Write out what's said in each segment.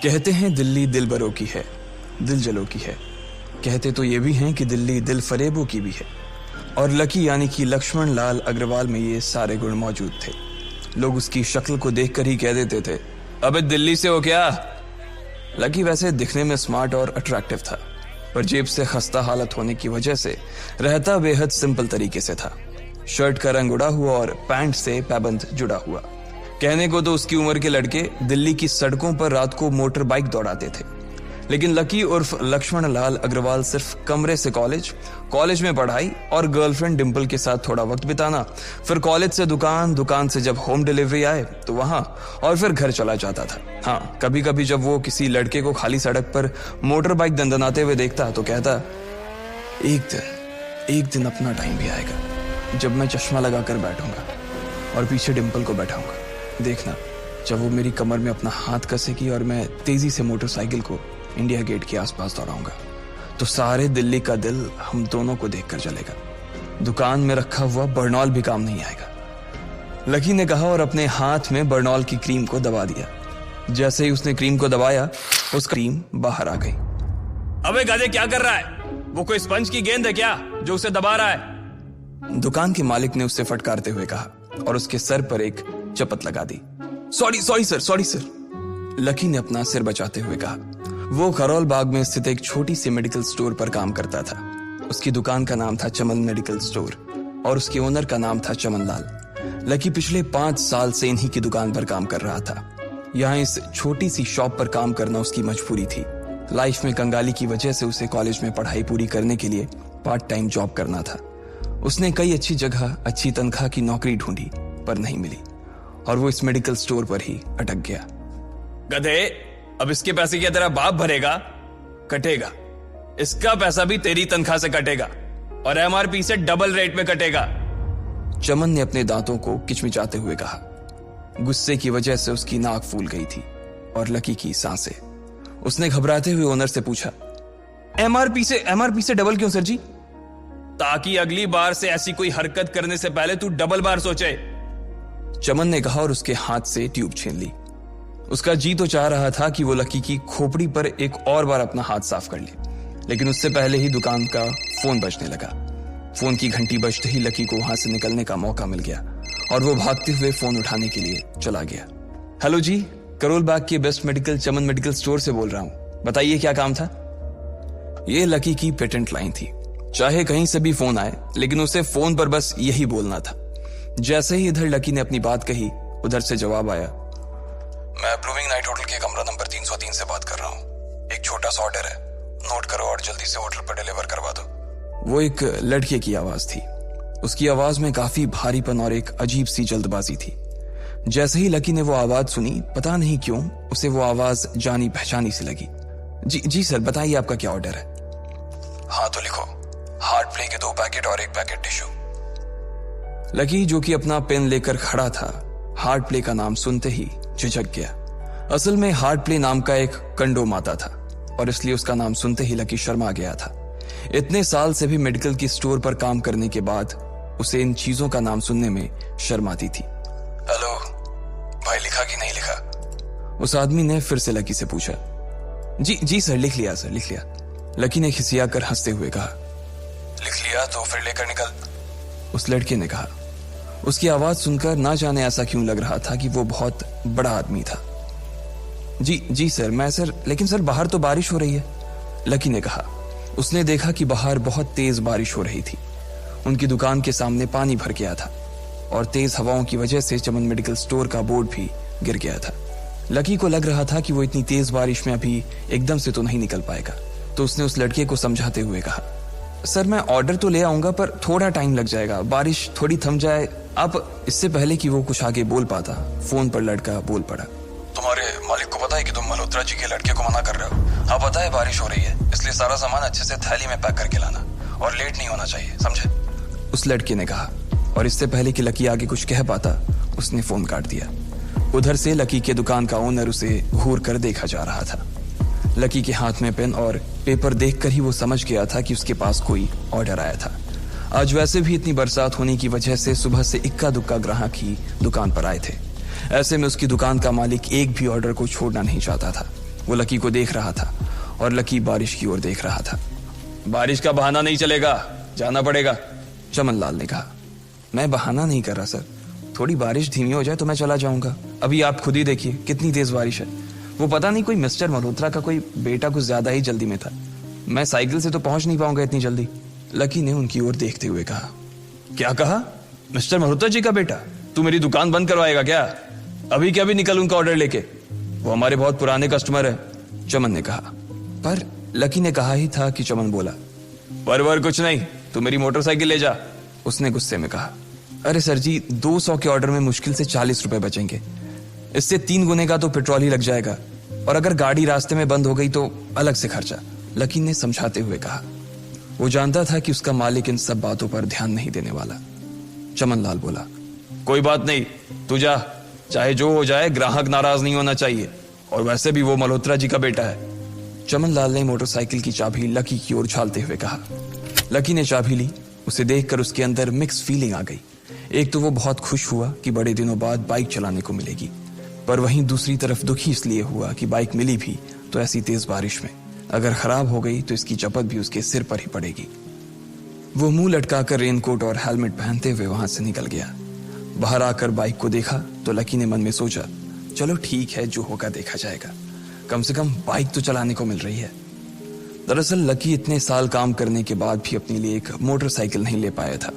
कहते हैं दिल्ली दिल बरों की है, दिल जलों की है। कहते तो ये भी हैं कि दिल्ली दिल फरेबों की भी है। और लकी यानी कि लक्ष्मण लाल अग्रवाल में ये सारे गुण मौजूद थे। लोग उसकी शक्ल को देखकर ही कह देते थे, अबे दिल्ली से हो क्या? लकी वैसे दिखने में स्मार्ट और अट्रैक्टिव था, पर जेब से खस्ता हालत होने की वजह से रहता बेहद सिंपल तरीके से था। शर्ट का रंग उड़ा हुआ और पैंट से पैबंद जुड़ा हुआ। कहने को तो उसकी उम्र के लड़के दिल्ली की सड़कों पर रात को मोटर बाइक दौड़ाते थे, लेकिन लकी उर्फ लक्ष्मण लाल अग्रवाल सिर्फ कमरे से कॉलेज में पढ़ाई और गर्लफ्रेंड डिंपल के साथ थोड़ा वक्त बिताना, फिर कॉलेज से दुकान से जब होम डिलीवरी आए तो वहां, और फिर घर चला जाता था। हाँ, कभी कभी जब वो किसी लड़के को खाली सड़क पर मोटर बाइक दंदनाते हुए देखता तो कहता, एक दिन अपना टाइम भी आएगा जब मैं चश्मा लगाकर बैठूंगा और पीछे डिंपल को बैठाऊंगा। देखना, जब वो मेरी कमर में अपना हाथ कसेगी और मैं तेजी से मोटरसाइकिल को इंडिया गेट के आसपास दौड़ाऊंगा तो सारे दिल्ली का दिल हम दोनों को देखकर जलेगा। दुकान में रखा हुआ बर्नॉल भी काम नहीं आएगा। लकी ने कहा और अपने हाथ में बर्नॉल की क्रीम को दबा दिया। जैसे ही उसने क्रीम को दबाया, उस क्रीम बाहर आ गई। अबे गधे, क्या कर रहा है? वो कोई स्पंज की गेंद है क्या जो उसे दबा रहा है? दुकान के मालिक ने उससे फटकारते हुए कहा और उसके सर पर एक चपत लगा दी। Sorry sir. लकी ने अपना सिर बचाते हुए कहा। वो खरोल बाग में स्थित एक छोटी सी मेडिकल स्टोर पर काम करता था। उसकी दुकान का नाम था चमन मेडिकल स्टोर और उसके ओनर का नाम था चमन लाल। लकी पिछले 5 साल से इन्हीं की दुकान पर काम कर रहा था। यहाँ इस छोटी सी शॉप पर काम करना उसकी मजबूरी थी। लाइफ में कंगाली की वजह से उसे कॉलेज में पढ़ाई पूरी करने के लिए पार्ट टाइम जॉब करना था। उसने कई अच्छी जगह अच्छी तनख्वाह की नौकरी ढूंढी पर नहीं मिली और वो इस मेडिकल स्टोर पर ही अटक गया। गधे, अब इसके पैसे क्या तेरा बाप भरेगा? कटेगा। इसका पैसा भी तेरी तनख्वाह से कटेगा और एमआरपी से डबल रेट में कटेगा। चमन ने अपने दांतों को किचमिचाते हुए कहा। गुस्से की वजह से उसकी नाक फूल गई थी और लकी की सांसें। उसने घबराते हुए ओनर से पूछा, एमआरपी से डबल क्यों सर जी? ताकि अगली बार से ऐसी कोई हरकत करने से पहले तू डबल बार सोचे। चमन ने कहा और उसके हाथ से ट्यूब छीन ली। उसका जी तो चाह रहा था कि वो लकी की खोपड़ी पर एक और बार अपना हाथ साफ कर ले, लेकिन उससे पहले ही दुकान का फोन बजने लगा। फोन की घंटी बजते ही लकी को वहां से निकलने का मौका मिल गया और वो भागते हुए फोन उठाने के लिए चला गया। हेलो जी, करोल बाग के बेस्ट मेडिकल चमन मेडिकल स्टोर से बोल रहा हूं, बताइए क्या काम था? ये लकी की पेटेंट लाइन थी। चाहे कहीं से भी फोन आए, लेकिन उसे फोन पर बस यही बोलना था। जैसे ही इधर लकी ने अपनी बात कही, उधर से जवाब आया, मैं ब्लूमिंग नाइट होटल के कमरा नंबर 303 से बात कर रहा हूँ। एक छोटा सा ऑर्डर है, नोट करो और जल्दी से होटल पर डिलीवर करवा दो। वो एक लड़के की आवाज थी। उसकी आवाज में काफी भारीपन और एक अजीब सी जल्दबाजी थी। जैसे ही लकी ने वो आवाज सुनी, पता नहीं क्यों उसे वो आवाज जानी पहचानी सी लगी। जी सर, बताइए आपका क्या ऑर्डर है? हाँ तो लिखो, हार्ट प्ले के 2 पैकेट और 1 पैकेट टिश्यू। लकी, जो कि अपना पेन लेकर खड़ा था, हार्ट प्ले का नाम सुनते ही झिझक गया। असल में हार्ट प्ले नाम का एक कंडोम आता था और इसलिए उसका नाम सुनते ही लकी शर्मा गया था। इतने साल से भी मेडिकल की स्टोर पर काम करने के बाद उसे इन चीजों का नाम सुनने में शर्म आती थी। हेलो भाई, लिखा कि नहीं लिखा? उस आदमी ने फिर से लकी से पूछा। जी सर, लिख लिया सर, लिख लिया। लकी ने खिसिया कर हंसते हुए कहा। लिख लिया तो फिर लेकर निकल, उस लड़के ने कहा। उसकी आवाज सुनकर ना जाने ऐसा क्यों लग रहा था कि वो बहुत बड़ा आदमी था। जी सर, लेकिन सर बाहर तो बारिश हो रही है, लकी ने कहा। उसने देखा कि बाहर बहुत तेज बारिश हो रही थी। उनकी दुकान के सामने पानी भर गया था और तेज हवाओं की वजह से चमन मेडिकल स्टोर का बोर्ड भी गिर गया था। लकी को लग रहा था कि वो इतनी तेज बारिश में अभी एकदम से तो नहीं निकल पाएगा, तो उसने उस लड़के को समझाते हुए कहा, सर मैं ऑर्डर तो ले आऊंगा पर थोड़ा टाइम लग जाएगा, बारिश थोड़ी थम जाए। अब इससे पहले कि वो कुछ आगे बोल पाता, फोन पर लड़का बोल पड़ा। तुम्हारे मालिक को पता है कि तुम मल्होत्रा जी के लड़के को मना कर रहे हो? हाँ पता है, बारिश हो रही है, इसलिए सारा सामान अच्छे से थैली में पैक करके लाना और लेट नहीं होना चाहिए, समझे? उस लड़के ने कहा और इससे पहले कि लकी आगे कुछ कह पाता, उसने फोन काट दिया। उधर से लकी के दुकान का ओनर उसे घूर कर देखा जा रहा था। लकी के हाथ में पेन और पेपर देखकर ही वो समझ गया था कि उसके पास कोई ऑर्डर आया था। आज वैसे भी इतनी बरसात होने की वजह से सुबह से इक्का दुक्का ग्राहक ही दुकान पर आए थे। ऐसे में उसकी दुकान का मालिक एक भी ऑर्डर को छोड़ना नहीं चाहता था। वो लकी को देख रहा था और लकी बारिश की ओर देख रहा था। बारिश का बहाना नहीं चलेगा, जाना पड़ेगा, चमन लाल ने कहा। मैं बहाना नहीं कर रहा सर, थोड़ी बारिश धीमी हो जाए तो मैं चला जाऊंगा। अभी आप खुद ही देखिए कितनी तेज बारिश है। वो पता नहीं कोई मिस्टर मल्होत्रा का कोई बेटा कुछ ज्यादा ही जल्दी में था। मैं साइकिल से तो पहुंच नहीं पाऊंगा इतनी जल्दी। लकी ने उनकी ओर देखते हुए कहा। क्या कहा? मिस्टर मल्होत्रा जी का बेटा? तू मेरी दुकान बंद करवाएगा क्या? अभी क्या भी निकल उनका ऑर्डर लेके, वो हमारे बहुत पुराने कस्टमर है, चमन ने कहा। पर लकी ने कहा ही था कि चमन बोला। पर कुछ नहीं, तू मेरी मोटरसाइकिल ले जा, उसने गुस्से में कहा। अरे सर जी, 200 के ऑर्डर में मुश्किल से 40 रुपए बचेंगे, इससे 3 गुने का तो पेट्रोल ही लग जाएगा, और अगर गाड़ी रास्ते में बंद हो गई तो अलग से खर्चा, लकी ने समझाते हुए कहा। वो जानता था कि उसका मालिक इन सब बातों पर ध्यान नहीं देने वाला। चमन लाल बोला। कोई बात नहीं, तू जा, चाहे जो हो जाए ग्राहक नाराज नहीं होना चाहिए, और वैसे भी वो मल्होत्रा जी का बेटा है। चमन लाल ने मोटरसाइकिल की चाबी लकी की ओर उछालते हुए कहा। लकी ने चाबी ली। उसे देखकर उसके अंदर मिक्स फीलिंग आ गई। एक तो वो बहुत खुश हुआ कि बड़े दिनों बाद बाइक चलाने को मिलेगी, पर वहीं दूसरी तरफ दुखी इसलिए हुआ कि बाइक मिली भी तो ऐसी तेज बारिश में, अगर खराब हो गई तो इसकी चपत भी उसके सिर पर ही पड़ेगी। वो मुंह लटकाकर रेनकोट और हेलमेट पहनते हुए वहां से निकल गया। बाहर आकर बाइक को देखा तो लकी ने मन में सोचा, चलो ठीक है, जो होगा देखा जाएगा, कम से कम बाइक तो चलाने को मिल रही है। दरअसल लकी इतने साल काम करने के बाद भी अपने लिए एक मोटरसाइकिल नहीं ले पाया था।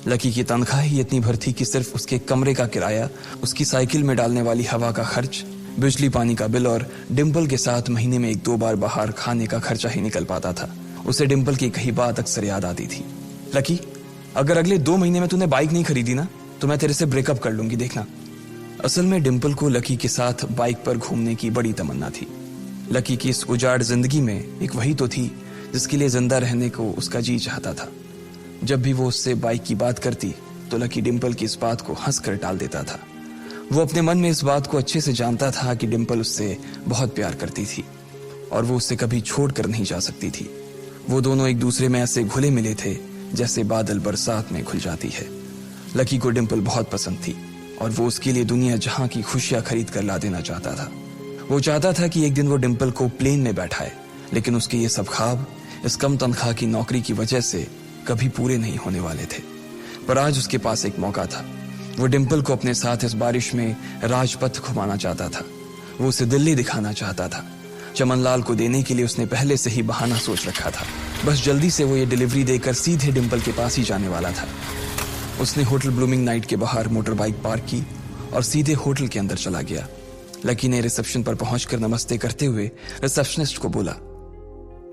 लकी की तनख्वाह ही इतनी भर थी कि सिर्फ उसके कमरे का किराया, उसकी साइकिल में डालने वाली हवा का खर्च, बिजली पानी का बिल और डिम्पल के साथ महीने में 1-2 बार बाहर खाने का खर्चा ही निकल पाता था। उसे डिम्पल की कही बात अक्सर याद आती थी। लकी, अगर अगले 2 महीने में तूने बाइक नहीं खरीदी ना तो मैं तेरे से ब्रेकअप कर लूंगी, देखना। असल में डिम्पल को लकी के साथ बाइक पर घूमने की बड़ी तमन्ना थी। लकी की इस उजाड़ जिंदगी में एक वही तो थी जिसके लिए जिंदा रहने को उसका जी चाहता था। जब भी वो उससे बाइक की बात करती तो लकी डिम्पल की इस बात को हंसकर टाल देता था। वो अपने मन में इस बात को अच्छे से जानता था कि डिम्पल उससे बहुत प्यार करती थी और वो उससे कभी छोड़कर नहीं जा सकती थी। वो दोनों एक दूसरे में ऐसे घुले मिले थे जैसे बादल बरसात में घुल जाती है। लकी को डिम्पल बहुत पसंद थी और वो उसके लिए दुनिया जहां की खुशियां खरीद कर ला देना चाहता था। वो चाहता था कि एक दिन वो डिम्पल को प्लेन में बैठाए, लेकिन उसके ये सब ख्वाब इस कम तनख्वाह की नौकरी की वजह से कभी पूरे नहीं होने वाले थे। पर आज उसके पास एक मौका था। वो डिम्पल को अपने साथ इस बारिश में राजपथ घुमाना चाहता था। वो उसे दिल्ली दिखाना चाहता था। चमन लाल को देने के लिए उसने पहले से ही बहाना सोच रखा था। बस जल्दी से वो ये डिलीवरी देकर सीधे डिम्पल के पास ही जाने वाला था। उसने होटल ब्लूमिंग नाइट के बाहर मोटर बाइक पार्क की और सीधे होटल के अंदर चला गया। लकी ने रिसेप्शन पर पहुंचकर नमस्ते करते हुए रिसेप्शनिस्ट को बोला,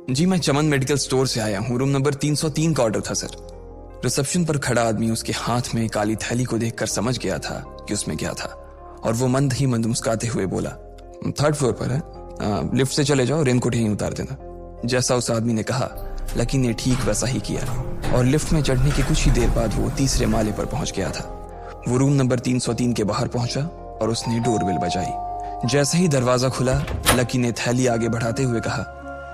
जी मैं चमन मेडिकल स्टोर से आया हूं, रूम नंबर 303 का ऑर्डर था सर। रिसेप्शन पर खड़ा आदमी उसके हाथ में काली थैली को देखकर समझ गया था कि उसमें क्या था और वो मंद ही मंद मुस्कुराते हुए बोला, 3rd फ्लोर पर है, लिफ्ट से चले जाओ, रेनकोट यहीं उतार देना। जैसा उस आदमी ने कहा लकी ने ठीक वैसा ही किया और लिफ्ट में चढ़ने के कुछ ही देर बाद वो 3रे माले पर पहुंच गया था। वो रूम नंबर 303 के बाहर पहुंचा और उसने डोरबेल बजाई। जैसे ही दरवाजा खुला लकी ने थैली आगे बढ़ाते हुए कहा,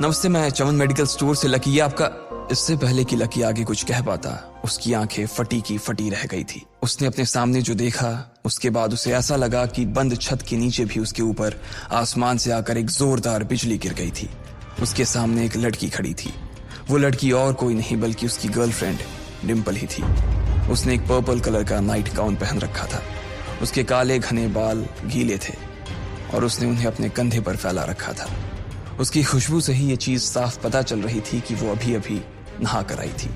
नमस्ते, मैं चमन मेडिकल स्टोर से लकी, ये आपका। इससे पहले कि लकी आगे कुछ कह पाता उसकी आंखें फटी की फटी रह गई थी। उसने अपने सामने जो देखा उसके बाद उसे ऐसा लगा कि बंद छत के नीचे भी उसके ऊपर आसमान से आकर एक जोरदार बिजली गिर गई थी। उसके सामने एक लड़की खड़ी थी। वो लड़की और कोई नहीं बल्कि उसकी गर्लफ्रेंड डिम्पल ही थी। उसने एक पर्पल कलर का नाइट गाउन पहन रखा था। उसके काले घने बाल गीले थे और उसने उन्हें अपने कंधे पर फैला रखा था। उसकी खुशबू से ही ये चीज साफ पता चल रही थी कि वो अभी अभी नहा कर आई थी।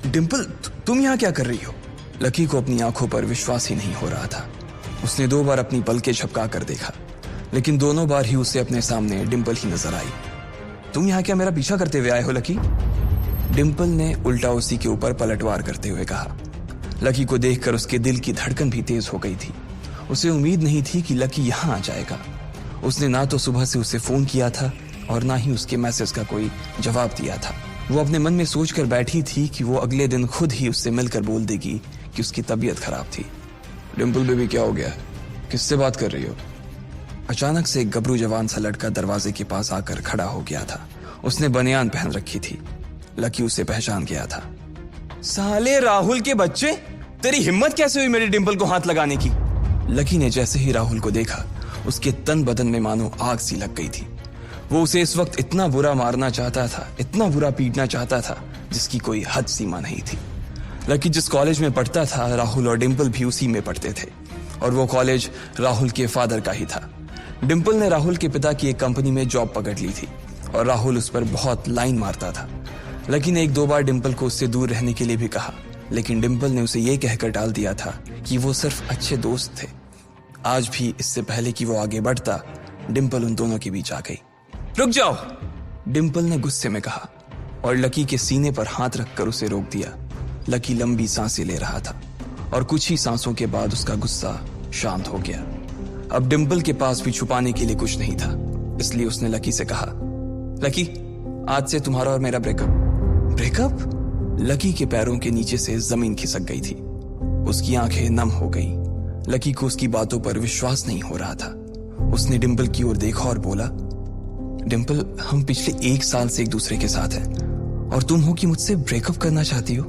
डिम्पल, तुम यहाँ क्या कर रही हो? लकी को अपनी आंखों पर विश्वास ही नहीं हो रहा था। उसने 2 बार अपनी पलकें झपका कर देखा, लेकिन दोनों बार ही उसे अपने सामने डिम्पल ही नजर आई। तुम यहाँ क्या मेरा पीछा करते हुए आए हो लकी? डिम्पल ने उल्टा उसी के ऊपर पलटवार करते हुए कहा। लकी को देखकर उसके दिल की धड़कन भी तेज हो गई थी। उसे उम्मीद नहीं थी कि लकी यहाँ आ जाएगा। उसने ना तो सुबह से उसे फोन किया था और ना ही उसके मैसेज का कोई जवाब दिया था। वो अपने मन में सोचकर बैठी थी कि वो अगले दिन खुद ही उससे मिलकर बोल देगी कि उसकी तबीयत खराब थी। डिम्पल बेबी, क्या हो गया? किससे बात कर रही हो? अचानक से एक गबरू जवान सा लड़का दरवाजे के पास आकर खड़ा हो गया था। उसने बनियान पहन रखी थी। लकी उसे पहचान गया था। साले राहुल के बच्चे, तेरी हिम्मत कैसे हुई मेरी डिम्पल को हाथ लगाने की? लकी ने जैसे ही राहुल को देखा उसके तन बदन में मानो आग सी लग गई थी। वो उसे इस वक्त इतना बुरा मारना चाहता था, इतना बुरा पीटना चाहता था जिसकी कोई हद सीमा नहीं थी। लकी जिस कॉलेज में पढ़ता था, राहुल और डिंपल भी उसी में पढ़ते थे और वो कॉलेज राहुल के फादर का ही था। डिंपल ने राहुल के पिता की एक कंपनी में जॉब पकड़ ली थी और राहुल उस पर बहुत लाइन मारता था। लकी ने 1-2 बार डिंपल को उससे दूर रहने के लिए भी कहा, लेकिन डिंपल ने उसे यह कहकर टाल दिया था कि वो सिर्फ अच्छे दोस्त थे। आज भी इससे पहले कि वो आगे बढ़ता, डिंपल उन दोनों के बीच आ गई। रुक जाओ, डिंपल ने गुस्से में कहा और लकी के सीने पर हाथ रखकर उसे रोक दिया। लकी लंबी सांसें ले रहा था और कुछ ही सांसों के बाद उसका गुस्सा शांत हो गया। अब डिंपल के पास भी छुपाने के लिए कुछ नहीं था, इसलिए उसने लकी से कहा, लकी, आज से तुम्हारा और मेरा ब्रेकअप। ब्रेकअप? लकी के पैरों के नीचे से जमीन खिसक गई थी। उसकी आंखें नम हो गईं। लकी को उसकी बातों पर विश्वास नहीं हो रहा था। उसने डिंपल की ओर देखा और बोला, डिंपल, हम पिछले 1 साल से एक दूसरे के साथ हैं और तुम हो कि मुझसे ब्रेकअप करना चाहती हो?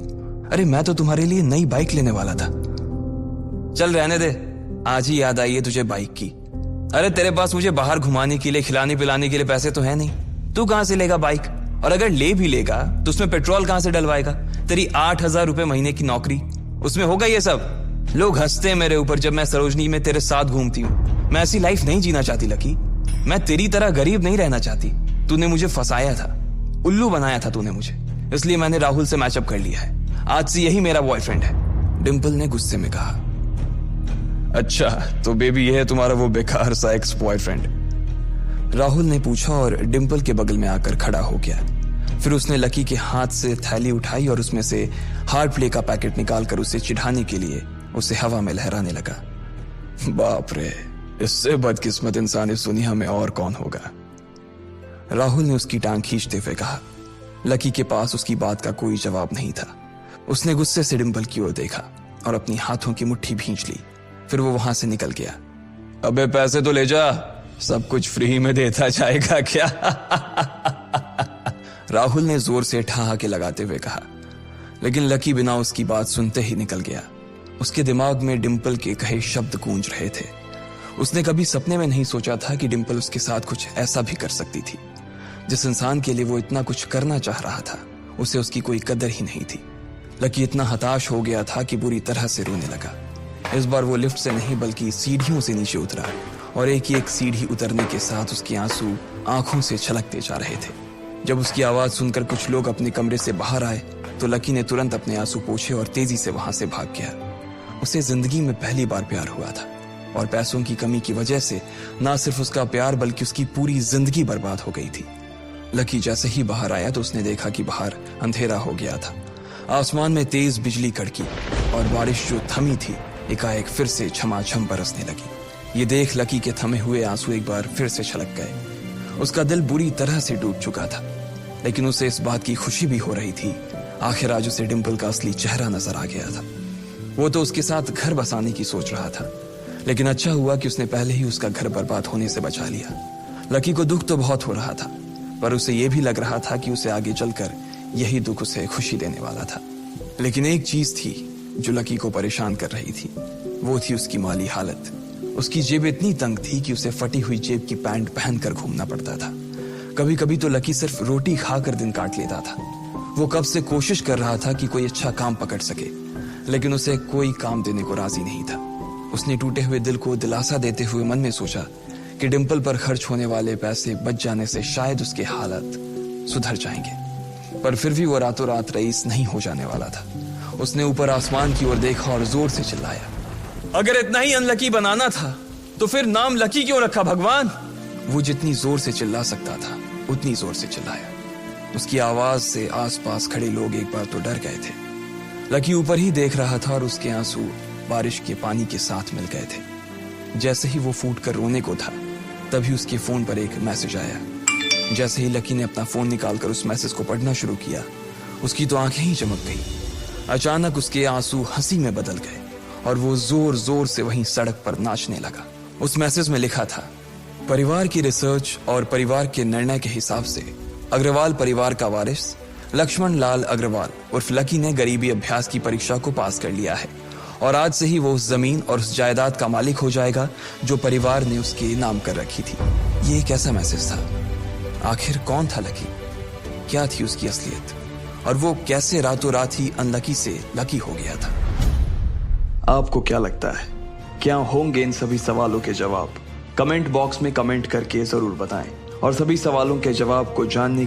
अरे मैं तो तुम्हारे लिए नई बाइक लेने वाला था। चल रहने दे, आज ही याद आई है तुझे बाइक की। अरे तेरे पास मुझे बाहर घुमाने के लिए, खिलाने पिलाने के लिए पैसे तो है नहीं। तू कहां से लेगा बाइक? और अगर ले भी लेगा तो उसमें पेट्रोल कहां से डलवाएगा? तेरी 8,000 रुपए महीने की नौकरी, उसमें होगा ये सब? लोग हंसते हैं मेरे ऊपर जब मैं सरोजनी में तेरे साथ घूमती हूँ। मैं ऐसी लाइफ नहीं जीना चाहती लकी। मैं तेरी तरह गरीब नहीं रहना चाहती। तूने मुझे फंसाया था, उल्लू बनाया था तूने मुझे, इसलिए मैंने राहुल से मैचअप कर लिया है। आज से यही मेरा बॉयफ्रेंड है, डिंपल ने गुस्से में कहा। अच्छा, तो बेबी ये है तुम्हारा वो बेकार सा एक्स बॉयफ्रेंड? राहुल ने पूछा और डिंपल के बगल में आकर खड़ा हो गया। फिर उसने लकी के हाथ से थैली उठाई और उसमें से हार्ड प्ले का पैकेट निकालकर उसे चिढ़ाने के लिए उसे हवा में लहराने लगा। बाप रे, इससे बदकिस्मत इंसान इस दुनिया में और कौन होगा? राहुल ने उसकी टांग खींचते हुए कहा। लकी के पास उसकी बात का कोई जवाब नहीं था। उसने गुस्से से डिंपल की ओर देखा और अपनी हाथों की मुट्ठी भींच ली। फिर वो वहां से निकल गया। अबे पैसे तो ले जा, सब कुछ फ्री में देता जाएगा क्या? राहुल ने जोर से ठहाके लगाते हुए कहा, लेकिन लकी बिना उसकी बात सुनते ही निकल गया। उसके दिमाग में डिंपल के कहे शब्द गूंज रहे थे। उसने कभी सपने में नहीं सोचा था कि डिंपल उसके साथ कुछ ऐसा भी कर सकती थी। जिस इंसान के लिए वो इतना कुछ करना चाह रहा था, उसे उसकी कोई कदर ही नहीं थी। लकी इतना हताश हो गया था कि बुरी तरह से रोने लगा। इस बार वो लिफ्ट से नहीं बल्कि सीढ़ियों से नीचे उतरा और एक ही एक सीढ़ी उतरने के साथ उसके आंसू आंखों से छलकते जा रहे थे। जब उसकी आवाज सुनकर कुछ लोग अपने कमरे से बाहर आए तो लकी ने तुरंत अपने आंसू पोंछे और तेजी से वहां से भाग गया। उसे जिंदगी में पहली बार प्यार हुआ था और पैसों की कमी की वजह से ना सिर्फ उसका प्यार बल्कि उसकी पूरी जिंदगी बर्बाद हो गई थी। लकी जैसे ही बाहर आया तो उसने देखा कि बाहर अंधेरा हो गया था। आसमान में तेज बिजली कड़की और बारिश जो थमी थी एकाएक फिर से झमाझम बरसने लगी। ये देख लकी के थमे हुए आंसू एक बार फिर से छलक गए। उसका दिल बुरी तरह से टूट चुका था, लेकिन उसे इस बात की खुशी भी हो रही थी। आखिर आज उसे डिंपल का असली चेहरा नजर आ गया था। वो तो उसके साथ घर बसाने की सोच रहा था, लेकिन अच्छा हुआ कि उसने पहले ही उसका घर बर्बाद होने से बचा लिया। लकी को दुख तो बहुत हो रहा था, पर उसे यह भी लग रहा था कि उसे आगे चलकर यही दुख उसे खुशी देने वाला था। लेकिन एक चीज थी जो लकी को परेशान कर रही थी, वो थी उसकी माली हालत। उसकी जेब इतनी तंग थी कि उसे फटी हुई जेब की पैंट पहनकर घूमना पड़ता था। कभी कभी तो लकी सिर्फ रोटी खाकर दिन काट लेता था। वो कब से कोशिश कर रहा था कि कोई अच्छा काम पकड़ सके, लेकिन उसे कोई काम देने को राजी नहीं था। उसने टूटे हुए दिल को दिलासा देते हुए मन में सोचा कि डिंपल पर खर्च होने वाले पैसे बच जाने से शायद उसके हालत सुधर जाएंगे, पर फिर भी वो रातों रात रईस नहीं हो जाने वाला था। उसने ऊपर आसमान की ओर देखा और जोर से चिल्लाया, अगर इतना ही अनलकी बनाना था तो फिर नाम लकी क्यों रखा भगवान? वो जितनी जोर से चिल्ला सकता था उतनी जोर से चिल्लाया। उसकी आवाज से आसपास खड़े लोग एक बार तो डर गए थे। लकी ऊपर ही देख रहा था और उसके आंसू बारिश के पानी के साथ मिल गए थे। जैसे ही वो फूट कर रोने को था, तभी उसके फोन पर एक मैसेज आया। जैसे ही लकी ने अपना फोन निकालकर उस मैसेज को पढ़ना शुरू किया, उसकी तो आंखें ही चमक गई। अचानक उसके आंसू हंसी में बदल गए और वो जोर जोर से वहीं सड़क पर नाचने लगा। उस मैसेज में लिखा था, परिवार की रिसर्च और परिवार के निर्णय के हिसाब से अग्रवाल परिवार का वारिस लक्ष्मण लाल अग्रवाल उर्फ लकी ने गरीबी अभ्यास की परीक्षा को पास कर लिया है और आज से ही वो उस जमीन और उस जायदाद का मालिक हो जाएगा जो परिवार ने उसके नाम कर रखी थी। ये एक ऐसा मैसेज था आखिर कौन था लकी? क्या थी उसकी असलियत? और वो कैसे रातों रात ही अनलकी से लकी हो गया था? आपको क्या लगता है, क्या होंगे इन सभी सवालों के जवाब? कमेंट बॉक्स में कमेंट करके जरूर बताएं। और सभी सवालों के जवाब को जानने